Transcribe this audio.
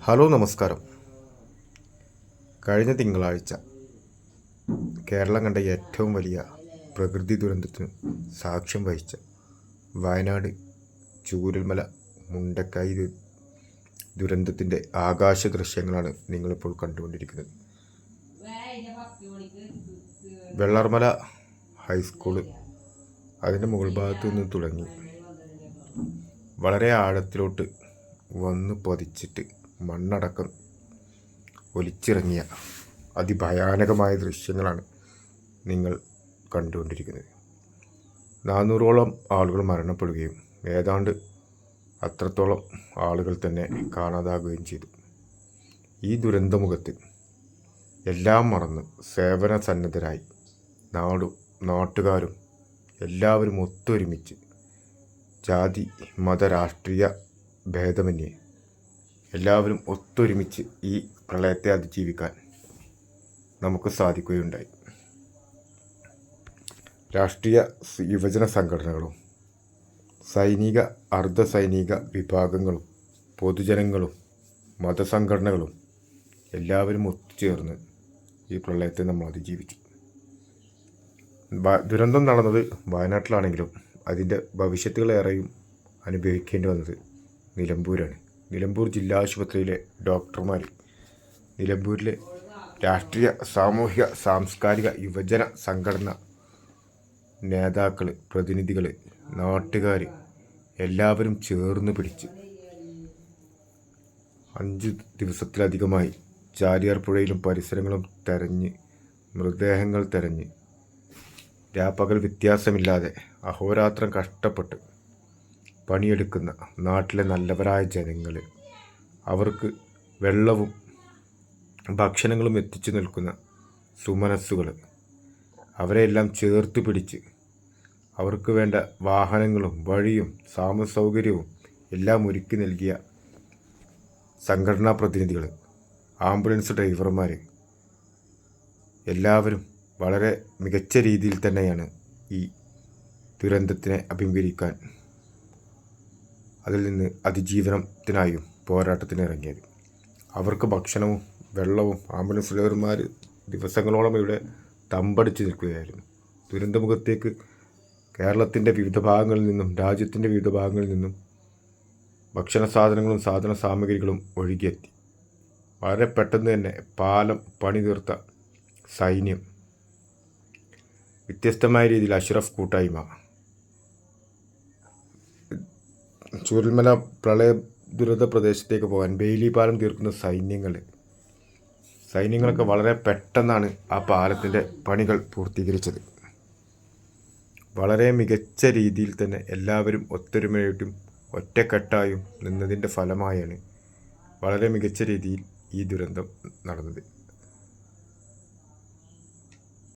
Hello നമസ്കാരം. കഴിഞ്ഞ തിങ്കളാഴ്ച കേരളം കണ്ട ഏറ്റവും വലിയ പ്രകൃതി ദുരന്തത്തിന് സാക്ഷ്യം വഹിച്ച വയനാട് ചൂരൽമല മുണ്ടക്കൈ ദുരന്തത്തിൻ്റെ ആകാശ ദൃശ്യങ്ങളാണ് നിങ്ങളിപ്പോൾ കണ്ടുകൊണ്ടിരിക്കുന്നത്. വെള്ളർമല ഹൈസ്കൂള് അതിൻ്റെ മുകൾ ഭാഗത്തു നിന്ന് തുടങ്ങി വളരെ ആഴത്തിലോട്ട് വന്ന് പതിച്ചിട്ട് മണ്ണടക്കം ഒലിച്ചിറങ്ങിയ അതിഭയാനകമായ ദൃശ്യങ്ങളാണ് നിങ്ങൾ കണ്ടുകൊണ്ടിരിക്കുന്നത്. 400ഓളം ആളുകൾ മരണപ്പെടുകയും ഏതാണ്ട് അത്രത്തോളം ആളുകൾ തന്നെ കാണാതാകുകയും ചെയ്തു. ഈ ദുരന്തമുഖത്ത് എല്ലാം മറന്ന് സേവന സന്നദ്ധരായി നാട്ടുകാരും എല്ലാവരും ഒത്തൊരുമിച്ച് ജാതി മത രാഷ്ട്രീയ ഭേദമന്യേ എല്ലാവരും ഒത്തൊരുമിച്ച് ഈ പ്രളയത്തെ അതിജീവിക്കാൻ നമുക്ക് സാധിക്കുകയുണ്ടായി. രാഷ്ട്രീയ യുവജന സംഘടനകളും സൈനിക അർദ്ധ സൈനിക വിഭാഗങ്ങളും പൊതുജനങ്ങളും മതസംഘടനകളും എല്ലാവരും ഒത്തുചേർന്ന് ഈ പ്രളയത്തെ നമ്മൾ അതിജീവിച്ചു. ദുരന്തം നടന്നത് വയനാട്ടിലാണെങ്കിലും അതിൻ്റെ ഭവിഷ്യത്തുകളേറെയും അനുഭവിക്കേണ്ടി വന്നത് നിലമ്പൂരാണ്. നിലമ്പൂർ ജില്ലാ ആശുപത്രിയിലെ ഡോക്ടർമാർ, നിലമ്പൂരിലെ രാഷ്ട്രീയ സാമൂഹിക സാംസ്കാരിക യുവജന സംഘടന നേതാക്കൾ, പ്രതിനിധികൾ, നാട്ടുകാർ എല്ലാവരും ചേർന്ന് പിടിച്ച് 5 ദിവസത്തിലധികമായി ചാലിയാർ പുഴയിലും പരിസരങ്ങളും തെരഞ്ഞ് മൃതദേഹങ്ങൾ തെരഞ്ഞ് രാപ്പകൽ വ്യത്യാസമില്ലാതെ അഹോരാത്രം കഷ്ടപ്പെട്ട് പണിയെടുക്കുന്ന നാട്ടിലെ നല്ലവരായ ജനങ്ങൾ, അവർക്ക് വെള്ളവും ഭക്ഷണങ്ങളും എത്തിച്ചു നിൽക്കുന്ന സുമനസ്സുകൾ, അവരെയെല്ലാം ചേർത്ത് പിടിച്ച് അവർക്ക് വേണ്ട വാഹനങ്ങളും വഴിയും താമസസൗകര്യവും എല്ലാം ഒരുക്കി നൽകിയ സംഘടനാ പ്രതിനിധികൾ, ആംബുലൻസ് ഡ്രൈവർമാർ എല്ലാവരും വളരെ മികച്ച രീതിയിൽ തന്നെയാണ് ഈ ദുരന്തത്തിനെ അഭിമുഖീകരിക്കാൻ, അതിൽ നിന്ന് അതിജീവനത്തിനായും പോരാട്ടത്തിന് ഇറങ്ങിയത്. അവർക്ക് ഭക്ഷണവും വെള്ളവും ആംബുലൻസ് ഡ്രൈവർമാർ ദിവസങ്ങളോളം ഇവിടെ തമ്പടിച്ച് നിൽക്കുകയായിരുന്നു. ദുരന്തമുഖത്തേക്ക് കേരളത്തിൻ്റെ വിവിധ ഭാഗങ്ങളിൽ നിന്നും രാജ്യത്തിൻ്റെ വിവിധ ഭാഗങ്ങളിൽ നിന്നും ഭക്ഷണ സാധനങ്ങളും സാധന സാമഗ്രികളും ഒഴുകിയെത്തി. വളരെ പെട്ടെന്ന് തന്നെ പാലം പണി തീർത്ത സൈന്യം, വ്യത്യസ്തമായ രീതിയിൽ അഷ്റഫ് കൂട്ടായ്മ, ചൂരൽമല പ്രളയ ദുരിത പ്രദേശത്തേക്ക് പോകാൻ ബെയിലി പാലം തീർക്കുന്ന സൈന്യങ്ങളൊക്കെ വളരെ പെട്ടെന്നാണ് ആ പാലത്തിൻ്റെ പണികൾ പൂർത്തീകരിച്ചത്. വളരെ മികച്ച രീതിയിൽ തന്നെ എല്ലാവരും ഒത്തൊരുമയായിട്ടും ഒറ്റക്കെട്ടായും നിന്നതിൻ്റെ ഫലമായാണ് വളരെ മികച്ച രീതിയിൽ ഈ ദുരന്തം നടന്നത്.